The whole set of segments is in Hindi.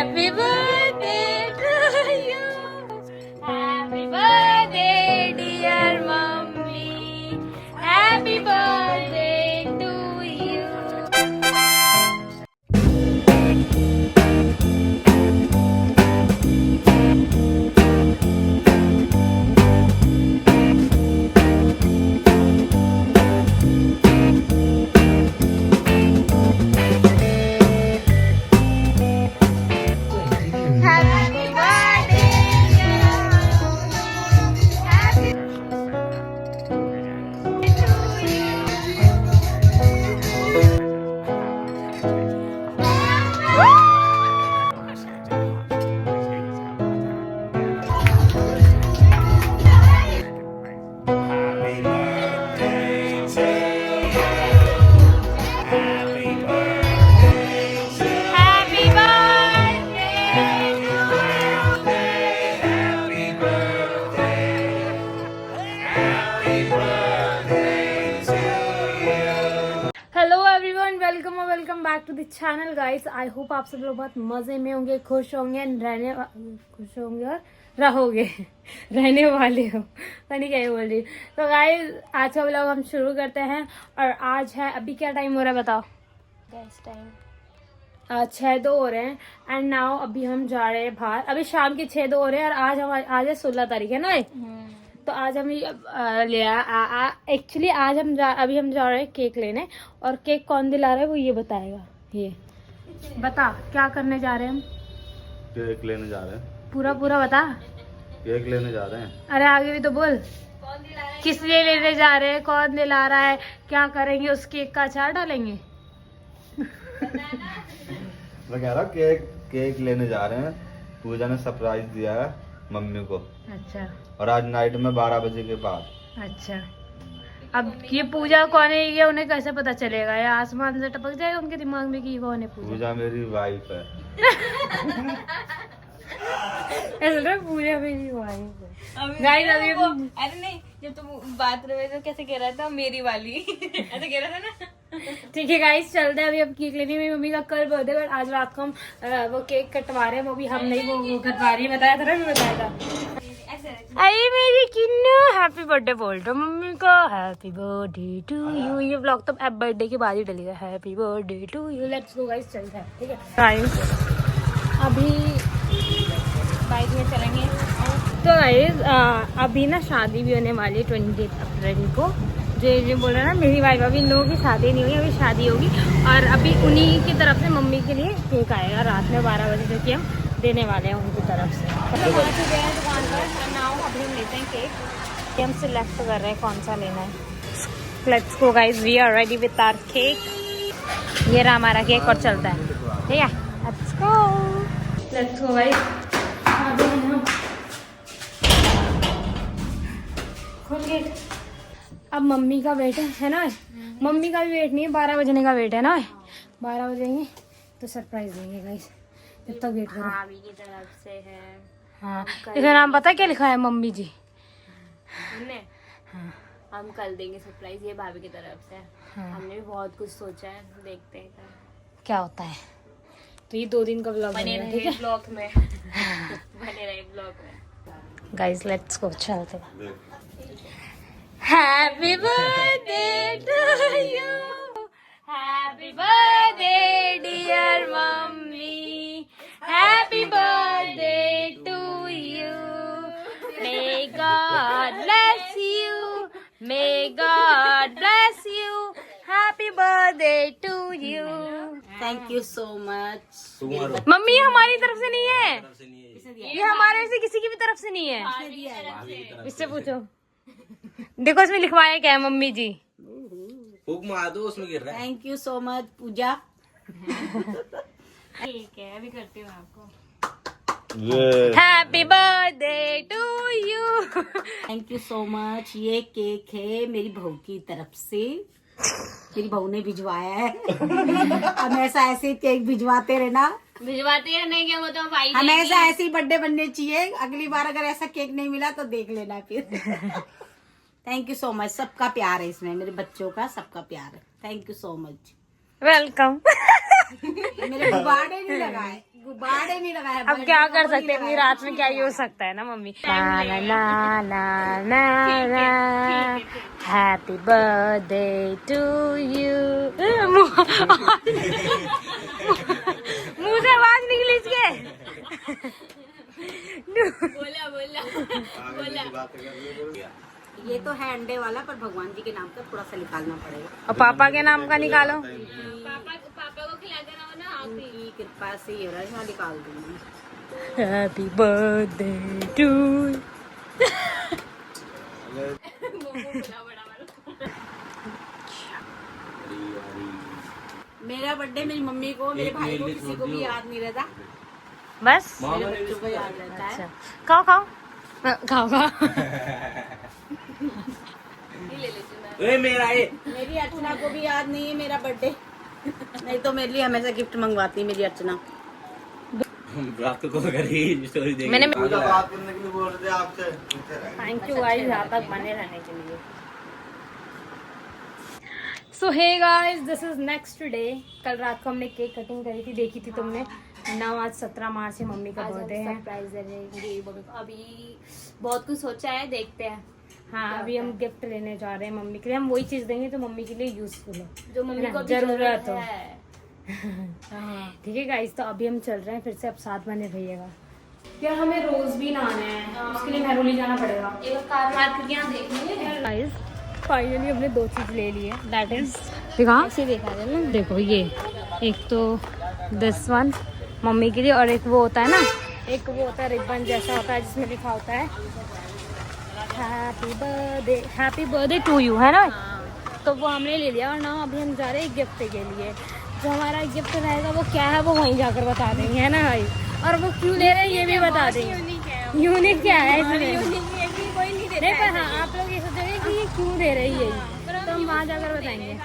Happy birthday to you. Happy birthday, dear mommy. Happy birthday to you. Happy birthday, dear mommy. Happy Happy birthday hello everyone, welcome back to the channel guys. I hope आप सब लोग बहुत मजे में होंगे, खुश होंगे और रहोगे रहने वाले हो, नहीं क्या बोल रही। तो गाइस आज का व्लॉग हम शुरू करते हैं। और आज है, अभी क्या टाइम हो रहा है बताओ? टाइम 6:02 हो रहे हैं। एंड नाउ अभी हम जा रहे हैं बाहर। अभी शाम के 6:02 हो रहे हैं। और आज है 16 तारीख है ना। तो आज हम एक्चुअली आज अभी हम जा रहे हैं केक लेने। और केक कौन दिला रहा है वो ये बताएगा। ये बता क्या करने जा रहे हैं हम? केक लेने जा रहे हैं। पूरा बता। केक लेने जा रहे हैं। अरे आगे भी तो बोल। कौन दिला रहे हैं? किस लिए लेने जा रहे हैं, कौन दिला रहा है, क्या करेंगे, उस केक का अचार डालेंगे। मैं कह रहा हूँ केक लेने जा रहे हैं। पूजा ने सरप्राइज दिया है मम्मी को। अच्छा। और आज नाइट में 12 बजे के बाद। अच्छा, अब ये पूजा कौन है ये उन्हें कैसे पता चलेगा? या आसमान से टपक जाएगा उनके दिमाग में कि ये कौन है पूजा? पूजा मेरी वाइफ है। ऐसा पूजा मेरी वाइफ है। गाइस अभी अरे नहीं, जब तुम बात रहे तो कैसे कह रहा था मेरी वाली ऐसे कह रहा था ना। ठीक है गाइस, चलते हैं अभी। अब केक लेने में मम्मी का कल बर्थडे, बट आज रात को हम वो केक कटवा रहे हैं। वो भी हम नहीं, वो कटवा रही है। बताया था ना, मैं बताया था। अरे मेरी किन्नू हैप्पी बर्थडे बोल दो मम्मी को। Happy birthday to you. ये व्लॉग तो अब बर्थडे के बाद ही डलेगा। Happy birthday to you. Let's go guys, चलते हैं। ठीक है गाइस, अभी बाइक में चलेंगे। तो गाइस अभी ना शादी भी होने वाली है 20 अप्रैल को। जो बोल रहा है ना मेरी वाइफ, अभी इन लोगों की शादी नहीं हुई, अभी शादी होगी। और अभी उन्हीं की तरफ से मम्मी के लिए केक आएगा रात में 12 बजे तक, हम देने वाले हैं उनकी तरफ से। तो पहुँच चुके हैं दुकान पर। नाउ अभी हम लेते हैं केक। हम सिलेक्ट कर रहे हैं कौन सा लेना है। Let's go guys, we are ready with our cake. ये रहा हमारा केक और चलता है। ठीक है, लेट्स गो गाइस। अभी हम खोल गेट। अब मम्मी का वेट है ना। मम्मी का भी वेट नहीं है, 12 बजने का वेट है ना। 12 बजेंगे तो सरप्राइज देंगे गाइस। जब तक वेट करो। भाभी की तरफ से है। हाँ, इसका नाम पता है क्या लिखा है? मम्मी जी। हाँ, हम कल देंगे सरप्राइज, ये भाभी की तरफ से। हाँ। हमने भी बहुत कुछ सोचा है, देखते हैं क्या होता है। तो ये 2 दिन का व्लॉग बने बनेगा। ठीक रहे है ब्लॉग में। बने रहे ब्लॉग में गाइस, लेट्स गो, चलते हैं। Happy birthday to you. Happy birthday dear mummy. Happy birthday to you. May God bless you. May God bless you. Happy birthday to you. Thank you so much. Mummy ये हमारी तरफ से नहीं है, ये हमारे से किसी की भी तरफ से नहीं है। इससे पूछो। देखो इसमें लिखवाया क्या है मम्मी जी। फूक मार दो, उसमें गिर रहा है। Thank you so much Pooja. ठीक है, अभी करती हूँ आपको। Happy birthday to you. Thank you so much. ये केक है मेरी बहू की तरफ से, मेरी बहू ने भिजवाया है। हमेशा ऐसे केक भिजवाते रहना। भिजवाते हैं नहीं क्या, वो तो भाई हमेशा ऐसे ही बर्थडे बनने चाहिए। अगली बार अगर ऐसा केक नहीं मिला तो देख लेना फिर। Thank you so much. सबका प्यार है इसमें, मेरे बच्चों का सबका प्यार है। Thank you so much. Welcome. मेरे गुब्बारे नहीं लगाए। गुब्बारे नहीं लगाया। अब क्या कर सकते हैं, अपनी रात में क्या ही हो सकता है ना मम्मी। ना ना ना ना ना ना हैप्पी बर्थडे टू यू। मुंह से आवाज निकली इसके। ये तो है अंडे वाला, पर भगवान जी के नाम का थोड़ा सा निकालना पड़ेगा। और पापा के नाम का निकालो। पापा को खिला देना हो ना। उनकी कृपा से ये रहा, निकाल दूंगी। Happy birthday to. मेरा बर्थडे मेरी मम्मी को, मेरे भाई को, किसी को भी याद नहीं रहता। बस मेरे बच्चों को याद रहता है। अच्छा, खाओ खाओ खाओ खाओ। मेरा ये मेरी अर्चना को भी याद नहीं है मेरा बर्थडे। नहीं तो मेरे लिए हमेशा गिफ्ट मंगवाती मेरी अर्चना। रात को करी स्टोरी देख। मैंने पूजा बात करने के लिए बोल रहे थे आपसे। थैंक यू गाइस यहाँ तक बने रहने के लिए। So hey guys, this is next day. कल रात को हमने केक कटिंग करी थी, देखी थी तुमने ना। आज 17 मार्च है, मम्मी का बर्थडे है। सरप्राइज देंगे अभी, बहुत कुछ सोचा है, देखते हैं। हाँ, अभी हम गिफ्ट लेने जा रहे हैं मम्मी के लिए। हम वही चीज देंगे जो मम्मी के लिए यूजफुल है, जो मम्मी को भी जरूरत हो। है। ठीक है गाइस, तो अभी हम चल रहे हैं, फिर से आप साथ बने रहिएगा। यार हमें रोज भी नहाना है, उसके लिए मेहरोली जाना पड़ेगा। एक बार मार्केट देखने गाइस फाइनली हमने 2 चीज ले ली है। दैट इज दिखा, ऐसे देखा जाए ना। देखो ये एक तो दिस वन मम्मी के लिए, और एक वो होता है ना, एक वो होता है रिबन जैसा होता है जिसमें लिखा होता है हैप्पी बर्थडे टू यू, है ना। तो वो हमने ले लिया, और ना अभी हम जा रहे हैं गिफ्ट के लिए। जो हमारा गिफ्ट रहेगा वो क्या है वो वहीं जाकर बता देंगे, है ना भाई। और वो क्यों ले रहे हैं ये भी बता देंगे। यूनिक क्या है इसमें, नहीं पर हाँ आप लोग ये सोचोगे कि ये क्यों दे रही है, तो हम वहाँ जाकर बताएंगे।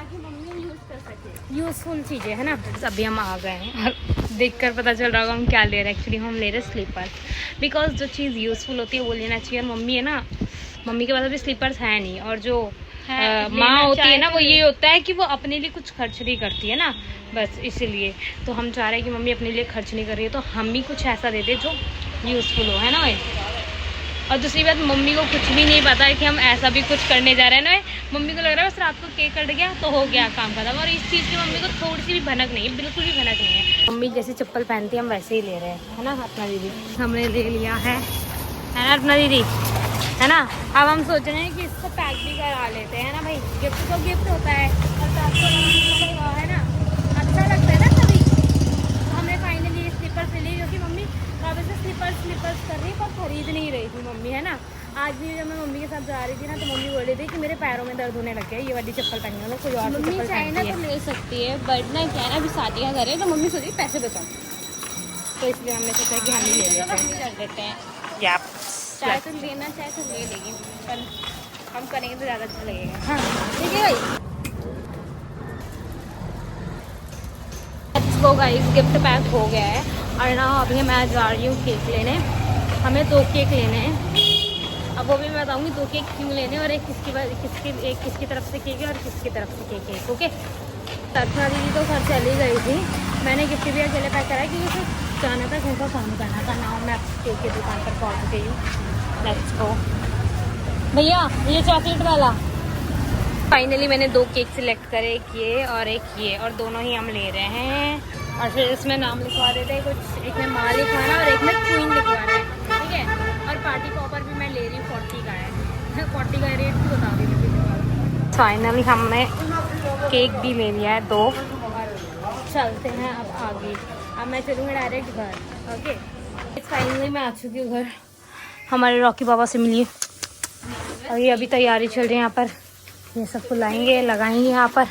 यूजफुल चीज़ें है ना। अभी हम आ गए हैं और देखकर पता चल रहा होगा हम क्या ले रहे हैं। एक्चुअली हम ले रहे हैं स्लीपर, बिकॉज जो चीज़ यूजफुल होती है वो लेना चाहिए। और मम्मी है ना, मम्मी के पास अभी स्लीपर्स है नहीं, और जो माँ होती है ना वो ये होता है कि वो अपने लिए कुछ खर्च नहीं करती है ना, बस इसीलिए। तो हम चाह रहे हैं कि मम्मी अपने लिए खर्च नहीं कर रही है, तो हम भी कुछ ऐसा दे दे जो यूजफुल हो, है ना भाई। और दूसरी बात, मम्मी को कुछ भी नहीं पता है कि हम ऐसा भी कुछ करने जा रहे हैं ना। मम्मी को लग रहा है बस रात को केक कट गया तो हो गया काम खत्म, और इस चीज़ की मम्मी को थोड़ी सी भी भनक नहीं है, बिल्कुल भी भनक नहीं है। मम्मी जैसे चप्पल पहनती है हम वैसे ही ले रहे हैं, है ना अपना दीदी। हमने ले लिया है ना अपना दीदी, है ना। अब हम सोच रहे हैं कि इसको पैक भी करा लेते हैं ना भाई। गिफ्ट तो गिफ्ट होता है, और तो आपको है ना अच्छा लगता है ना सभी। तो हमने फाइनली ये स्लीपर्स ले ली, क्योंकि मम्मी कब से स्लीपर्स कर रही पर खरीद नहीं रही थी मम्मी, है ना। आज भी जब मैं मम्मी के साथ जा रही थी ना, तो मम्मी बोल रही थी कि मेरे पैरों में दर्द होने लग गया, ये वाली चप्पल पहनने वाला कोई और मम्मी चप्पल चाहे ना पहनती तो है। ले सकती है, बट ना क्या है ना, अभी शादी का घर है तो मम्मी सोची पैसे बचाओ, तो इसलिए हमने सोचा कि हम ही ले लेते हम ही कर देते हैं। हैं। चाहे तो लेना चाहे तो ले लेगी, पर हम करेंगे तो ज़्यादा अच्छा लगेगा। हाँ ठीक है भाई। Let's go guys, gift pack हो गया है, और ना अभी मैं जा रही हूँ केक लेने। हमें 2 केक लेने हैं, अब वो भी मैं बताऊँगी 2 केक क्यों लेने, और एक किसकी तरफ से केक है और किसकी तरफ से केक है। ओके, अर्चना दीदी तो घर चली गई थी, मैंने गिफ्ट भी अकेले पैक करा क्योंकि उसे जाना था, घर का काम करना था ना। मैं केक की दुकान पर पहुँच गई हूँ। लेट्स गो भैया, ये चॉकलेट वाला। फाइनली मैंने 2 केक सिलेक्ट करे, एक ये और एक ये, और दोनों ही हम ले रहे हैं। और फिर इसमें नाम लिखवा देते हैं कुछ, एक में माँ लिखवाना और एक में क्वीन लिखवाना है, ठीक है। और पार्टी पॉपर भी मैं ले रही हूँ, 40 का है। 40 का रेट भी बता दी। फाइनली हमने केक भी ले लिया है 2। चलते हैं अब आगे। अब मैं चलूँगी डायरेक्ट घर। ओके, फाइनली मैं आ चुकी हूँ घर। हमारे रॉकी बाबा से मिलिए। और ये अभी तैयारी चल रही है यहाँ पर, ये सबको लाएंगे लगाएंगे यहाँ पर,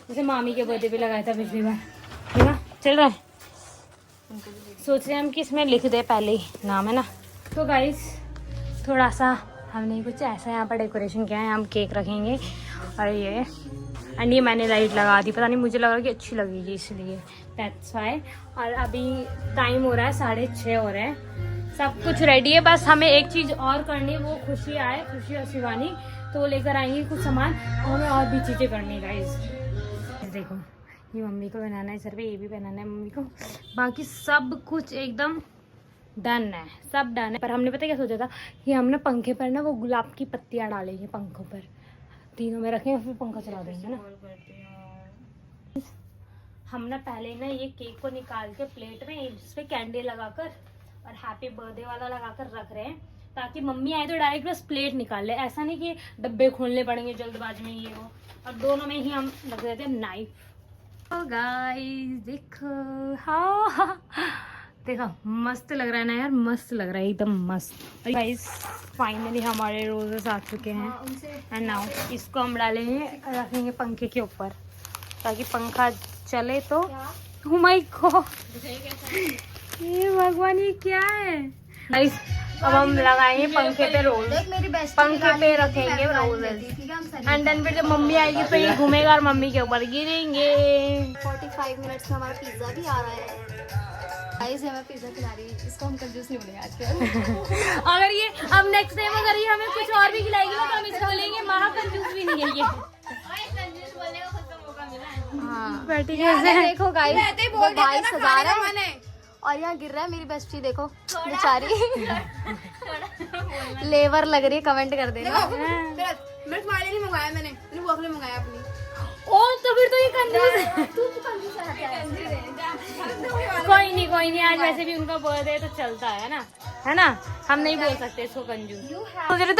जैसे मामी के बर्थडे पे लगाया था पिछली बार, है ना। चल रहा है, सोच रहे हैं हम कि इसमें लिख दे पहले ही नाम, है ना। तो गाइस थोड़ा सा हमने कुछ ऐसा यहाँ पर डेकोरेशन किया है, हम केक रखेंगे। और ये मैंने लाइट लगा दी, पता नहीं मुझे लगा कि अच्छी लगेगी इसलिए, दैट्स वाई। और अभी टाइम हो रहा है 6:30 हो रहे हैं, सब कुछ रेडी है। बस हमें एक चीज़ और करनी है, वो खुशी आए, खुशी और शिवानी, तो वो लेकर आएंगे कुछ सामान, और हमें और भी चीज़ें करनी है गाइस। देखो ये मम्मी को बनाना है सर पे, ये भी बनाना है मम्मी को, बाकी सब कुछ एकदम डन है, सब डन है। पर हमने पता क्या सोचा था कि हमने पंखे पर ना वो गुलाब की पत्तियां डालेंगे, पंखों पर तीनों में रखेंगे, फिर पंखा चला देंगे ना। हम ना पहले ना ये केक को निकाल के प्लेट में इस पे कैंडल लगाकर और हैप्पी बर्थडे वाला लगाकर रख रहे हैं, ताकि मम्मी आए तो डायरेक्ट बस प्लेट निकाल ले। ऐसा नहीं कि डब्बे खोलने पड़ेंगे जल्दबाजी में ये वो, और दोनों में ही हम रख देते हैं नाइफ। ओ गाइस देखो, हाँ देखो मस्त लग रहा है ना यार, मस्त लग रहा है एकदम मस्त। गाइस फाइनली हमारे रोजेस आ चुके हैं एंड नाउ इसको हम डालेंगे, रखेंगे पंखे के ऊपर ताकि पंखा चले तो। ओ माय गॉड, ये भगवान ये क्या है। गाइस अब हम लगाएंगे पंखे पे रोज, पंखे पे रखेंगे रोजेस एंड देन फिर जब मम्मी आएगी तो ये घूमेगा और मम्मी के ऊपर गिरेंगे। 45 मिनट्स में हमारा पिज्जा भी आ रहा है। गाइस हमें पिज्जा खिला रही है, इसको हम कंजूस नहीं बनेंगे आजकल। अगर ये अब नेक्स्ट टाइम अगर ये हमें कुछ और भी खिलाएगी ना तो हम इसको बोलेंगे महा कंजूस भी नहीं है ये। हाँ बैठी देखो गाइस, वो भाई सजा रहा है और यहाँ गिर रहा है। मेरी बेस्टी देखो बेचारी लेबर लग रही है, कमेंट कर देना। मैं तुम्हारे लिए मंगाया, मैंने वो अपने मंगाया अपनी। ओ तो फिर तो ये कंजूस है। कोई नहीं आज वैसे भी उनका बर्थडे है तो चलता है ना, हम नहीं बोल सकते इसको कंजूस। सोच रहे थे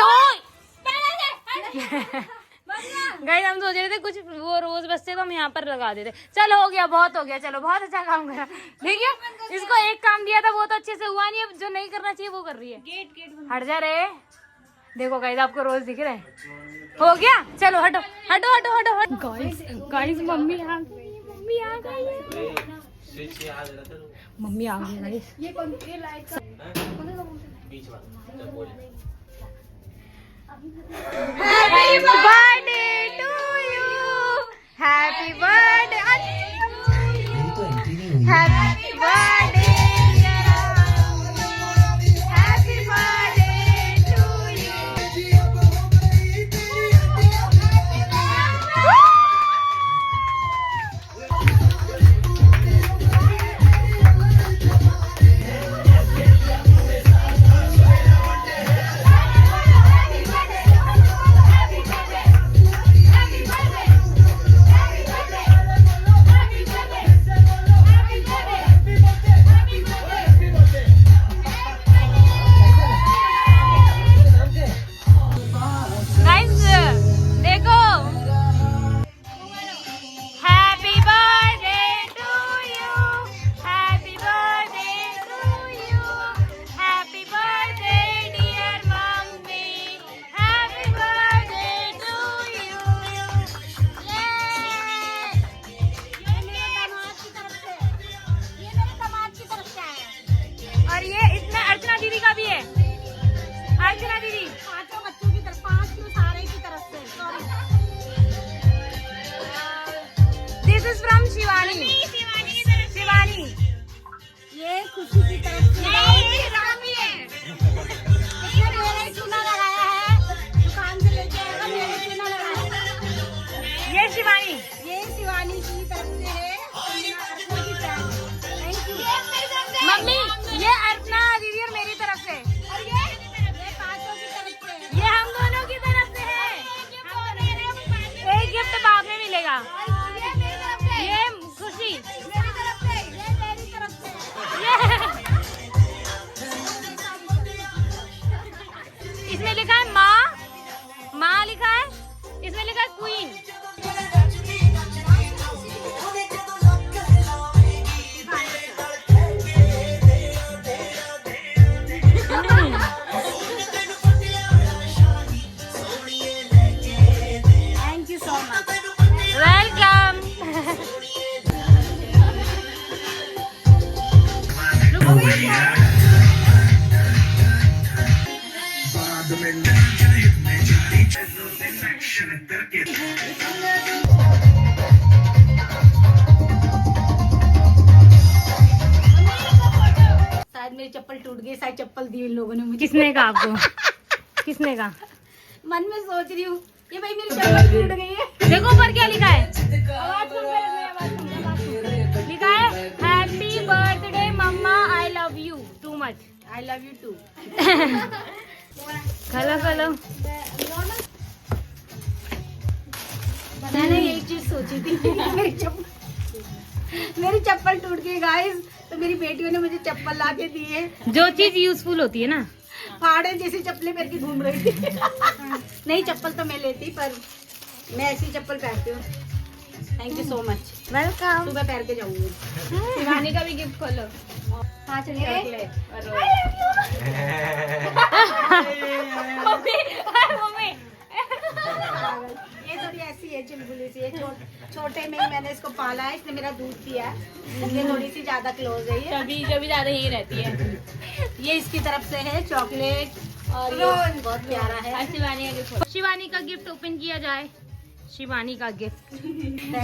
गाइस, हम सोच रहे थे कुछ वो रोज बचते तो हम यहाँ पर लगा देते। चल हो गया, बहुत हो गया, चलो बहुत अच्छा काम करा। देखिए इसको एक काम दिया था वो तो अच्छे से हुआ नहीं, अब जो नहीं करना चाहिए वो कर रही है। गेट हट जा रहे। देखो गाइस आपको रोज दिख रहे हैं। हो गया, चलो हटो हटो हटो हटो हटो। गाइस मम्मी आ गई, मम्मी आ गई गाइस। ये कौन सी लाइट का happy birthday to you, happy birthday, happy birthday, happy birthday to you. और ये इसमें अर्चना दीदी का भी है, अर्चना दीदी पांचों बच्चों की तरफ, पांच क्यों सारे की तरफ से। This is from Shivani, Shivani ये खुशी की तरफ से नहीं, चूना लगाया है, दुकान से लेके आएगा, मेरे चूना लगाया। ये शिवानी, ये शिवानी की तरफ से है। Thank you. मम्मी ये अर्चना दीदी और मेरी तरफ से, और ये पांचों की तरफ से। ये हम दोनों की तरफ से है। एक गिफ्ट बाद में मिलेगा। ये मेरी तरफ से, ये खुशी, मेरी तरफ से, ये मेरी तरफ से। इसमें लिखा है माँ लिखा है, इसमें लिखा है queen. Thank you so much. Welcome. शायद मेरी चप्पल टूट गई, शायद चप्पल दी इन लोगों ने मुझे। किसने कहा आपको? किसने कहा? मन में सोच रही हूँ ये भाई मेरी चप्पल टूट गई है। देखो ऊपर क्या लिखा है, आवाज सुन के रखना है, आवाज सुन के, आवाज सुन के। लिखा है happy birthday you too much. I love you too. खलो मैंने एक चीज सोची थी, मेरी चप्पल टूट गई गाइस, तो मेरी बेटियों ने मुझे चप्पल ला के दी है। जो चीज यूजफुल होती है ना। फाड़े जैसी चप्पलें पहन के घूम रही थी। नहीं चप्पल तो मैं लेती, पर मैं ऐसी चप्पल पहनती हूँ। Thank you so much. Welcome. सुबह पहन के जाऊंगी। शिवानी का भी गिफ्ट खोलो। हाँ चलिए। मम्मी ये थोड़ी ऐसी है चुलबुली सी है, छोटे में ही मैंने इसको पाला है, इसने मेरा दूध पिया है, इसलिए थोड़ी सी ज्यादा क्लोज है ये। कभी ज्यादा यही रहती है। ये इसकी तरफ से है चॉकलेट, और ये बहुत प्यारा है। शिवानी का गिफ्ट ओपन किया जाए। शिवानी का गिफ्ट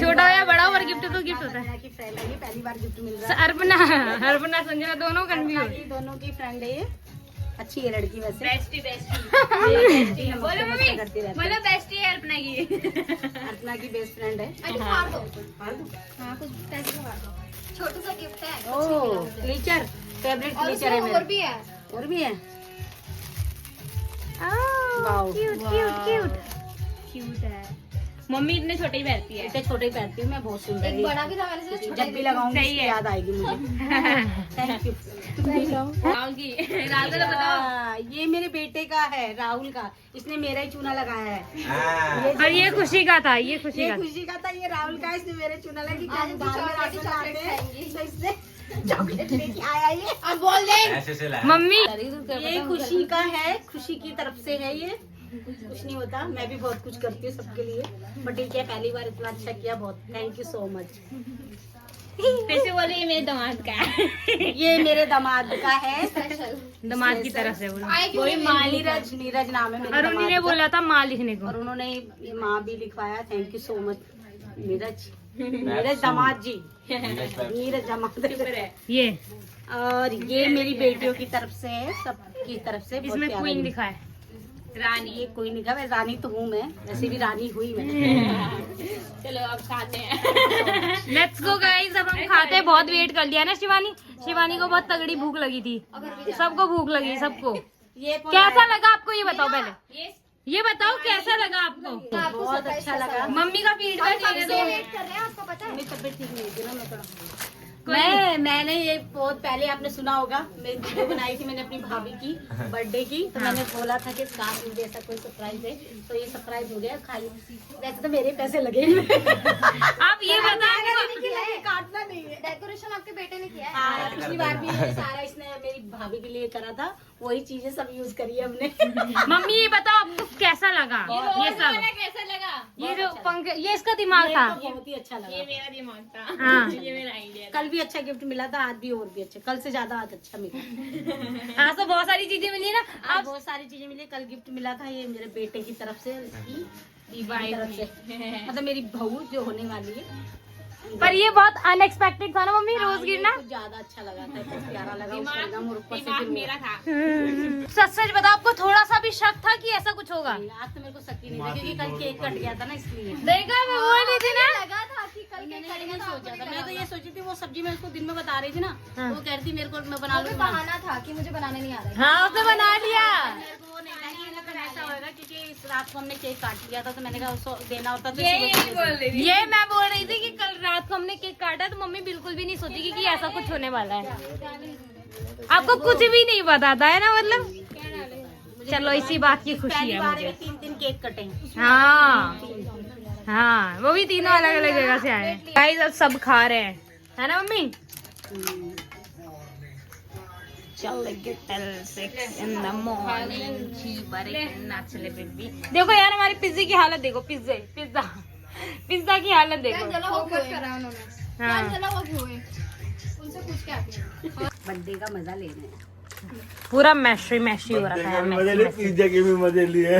छोटा हो या बड़ा हो, पर गिफ्ट तो गिफ्ट होता है। की फ्रेंड है ये, पहली बार गिफ्ट मिल रहा है। अर्पना संजना दोनों कंफ्यूज। ये दोनों की फ्रेंड है ये, अच्छी है लड़की वैसे। बेस्टी बोलो मम्मी, बोलो बेस्टी है अर्पना की। अर्चना की बेस्ट फ्रेंड है। अच्छा फाड़ दो। फाड़ दूं? हाँ कुछ पैसे लगा दो। छोटा सा गिफ्ट है। ओह क्लीचर, फेवरेट और क्लीचर है उसमें मेरा। और भी है। और भी है। वाओ क्यूट है। मम्मी इतने छोटे ही पहनती है। इतने छोटे ही पहनती हूँ मैं, बहुत सुंदर एक है। बड़ा भी था मैंने सोचा छोटा जब भी लगाऊंगी सही इसकी है। याद आएगी मुझे। Thank you. राहुल को बताओ। ये मेरे बेटे का है, राहुल का। इसने मेरा ही चूना लगाया है। और ये खुशी का था, ये खुशी ये का। खुशी का था, ये राहुल का। इसने मेरे चूना लगी। आज हम चॉकलेट खाएंगे। तो इसने चॉकलेट लेके आया ये। अब बोल दे। ऐसे से लाया। मम्मी ये खुशी का है, खुशी की तरफ से है ये। कुछ नहीं होता, मैं भी बहुत कुछ करती हूँ सबके लिए, बट ठीक है पहली बार इतना अच्छा किया, बहुत थैंक यू सो मच। फिर से बोले ये मेरे दामाद का है। ये मेरे दामाद का है, स्पेशल। दामाद की तरफ से बोलो। आए क्यों कोई नहीं माँ मिली? नीरज, नीरज नाम है मेरे अरुणी दामाद ने का। बोला था माँ लिखने को। और उन्होंने ये माँ भी लिखवाया, thank you so much Neeraj. Neeraj दामाद जी, नीरज दामाद। ये और ये मेरी बेटियों की तरफ से है, सबकी तरफ से। बहुत इसमें प्यारा क्वीन है। लिखा है। रानी, ये कोई नहीं था, मैं रानी तो हूँ, मैं वैसे भी रानी हुई मैं। चलो अब खाते हैं। लेट्स गो गाइस, अब हम खाते हैं। बहुत वेट कर लिया ना शिवानी। शिवानी को बहुत तगड़ी भूख लगी थी। सबको भूख लगी, सबको। ये कैसा लगा आपको ये बताओ पहले। ये बताओ कैसा लगा आपको। बहुत अच्छा लगा। मम्मी का फीडबैक कब लेने से दो। वेट कर रहे हैं आपको पता है? मेरी तबीयत ठीक नहीं थी ना, मैं थोड़ा कोई मैंने ये बहुत पहले आपने सुना होगा, मैं वीडियो बनाई थी मैंने अपनी भाभी की बर्थडे की, तो मैंने बोला था कि काश मुझे ऐसा कोई सरप्राइज है, तो ये सरप्राइज हो गया। खाली वैसे तो मेरे पैसे लगे आप ये बताओ। काटना नहीं है। डेकोरेशन आपके बेटे ने किया है। हाँ, पिछली बार भी ये सारा इसने मेरी भाभी के लिए करा था, वही चीजें सब यूज करी है हमने। मम्मी ये बताओ आपको कैसा लगा ये सब। कैसा लगा? ये जो पंख, ये इसका दिमाग ये था। तो बहुत ही अच्छा लगा। मेरा दिमाग था। हाँ ये मेरा आइडिया। कल भी अच्छा गिफ्ट मिला था, आज भी और भी अच्छा, कल से ज्यादा आज अच्छा मिला। आज तो बहुत सारी चीजें मिली ना। आज बहुत सारी चीजें मिली। कल गिफ्ट मिला था ये मेरे बेटे की तरफ से, इसकी तरफ से, मतलब मेरी बहू जो होने वाली है। पर ये बहुत अनएक्सपेक्टेड था ना मम्मी, रोज गिरना। कुछ ज्यादा अच्छा लगा था, बहुत प्यारा लगा उसका एकदम, और ऊपर से दिमाग फिर मेरा था। सच सच बताओ, आपको थोड़ा सा भी शक था कि ऐसा कुछ होगा? आज तो मेरे को शक ही नहीं था, क्योंकि कल केक कट गया था ना, इसलिए देखा, मैं बोल रही थी ना। लगा था कि कल मैंने के ये नहीं करेगा तो सोचा आपको था। नहीं मैं तो लगा ये सोची थी, वो सब्जी मैं उसको दिन में बता रही थी ना, हाँ। तो वो कह रही थी मेरे को मैं बना वो भी लूंगा। बहाना था कि मुझे बनाने नहीं आ रहा है। हाँ उसने बना लिया। मेरे को वो नहीं था कि मतलब ऐसा होगा, क्योंकि इस रात को हमने केक काट लिया था, तो मैंने कहा उसको देना होता तो ये सुबह बोल रही थी। ये मैं बोल रही थी कि कल रात को हमने केक काटा तो मम्मी बिल्कुल भी नहीं सोची कि ऐसा कुछ होने वाला है। आपको कुछ भी नहीं पता था है ना, मतलब। चलो इसी बात की खुशी पहली है बार मुझे। में 3 केक कटे हैं। हाँ हाँ, वो भी तीनों अलग अलग जगह से आए हैं। गाइस अब सब खा रहे हैं, है ना मम्मी। देखो यार हमारी पिज्जे की हालत देखो, पिज्जा पिज्जा की हालत देखो। जला वो क्यों करा उन्होंने? हाँ। जला वो क्यों है? उनसे पूछ के आती हूँ। बर्थडे का मजा लेना है। पूरा मैशी मैशी हो रखा है। मजे लिए, पिज्जा के भी मजे लिए।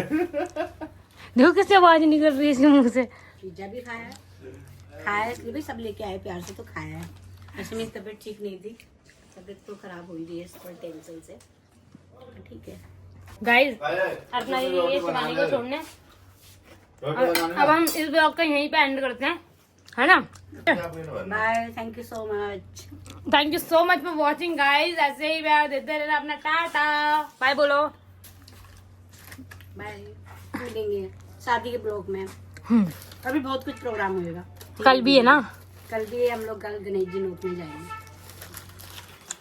देखो कैसे आवाज निकल रही है इसके मुंह से। पिज्जा भी खाया है, खाया है, इसलिए भी सब लेके आए प्यार से, तो खाया है। वैसे मेरी तबीयत ठीक नहीं थी, तबीयत तो खराब हुई रही है इस पर टेंशन से, ठीक है। गाइस अपना ये शिवानी को छोड़ने अब हम इस ब्लॉग का यहीं पे एंड करते हैं, है ना। Bye, thank you so much. Thank you so much for watching guys. ऐसे ही प्यार देते रहना अपना। टाटा बाय बोलो। बाय, मिलेंगे शादी के ब्लॉग में। अभी बहुत कुछ प्रोग्राम होएगा। कल भी है ना? कल भी हम लोग कल गणेश जी नोट में जाएंगे।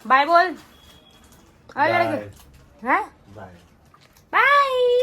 बाय बोल। बाय हैं? बाय। बाय।